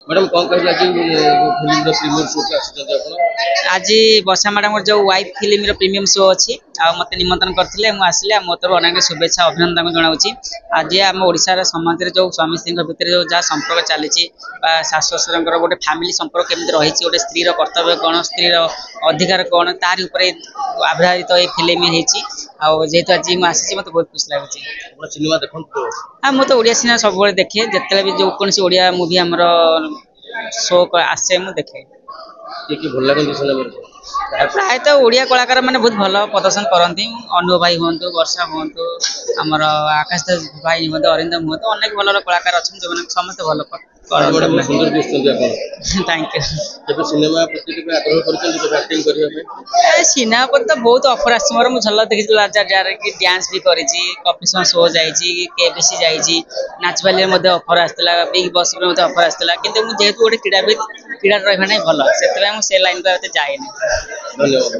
Madam कौन कहला कि फिल्म रो प्रीमियर शो के आसुଛନ୍ତି ଆପଣ आज वर्षा मैडम जो वाइफ फिल्म प्रीमियम शो अच्छी मत निमंत्रण करते मुझे मो तरफ अनेक शुभेच्छा अभिनंदन जनावि आज आम ओडार समाज में जो स्वामी स्त्री भितर जो जहाँ संपर्क चली शाशु शशुर गोटे फैमिली संपर्क केमी रही गोटे स्त्री कर्तव्य कौन स्त्री अधिकार कौन तार आधारित ये फिल्म जेहेतु आज मुझे मत बहुत खुशी लगे सिनेमा देखो हाँ मुझे ओडिया सिनेमा सब देखे जिते भी जो कौन ओडिया मुवी आमर शो आसे मुझे देखे कि भल लगे सिनेमा प्रायतः ओडिया कलाकार मैंने बहुत भल प्रदर्शन करती अनु भाई हूँ वर्षा हूँ आमर आकाश दास भाई हूँ अरिंदम हूँ अनेक भल कलाकार अच्छा जो समस्त भल सुंदर दिखते थैंक यू सिनेमा प्रति आग्रह कर सिनेमा पर तो बहुत अफर आस झल देखी जार कि डांस भी करी कपिल शो जाबीसी जाइए नाचबाली अफर आसाला बिग बस अफर आसाला कि जेहेतु गोटे क्रीड़ाविद क्रीड़ा रहा भल से लाइन को जाए धन्यवाद।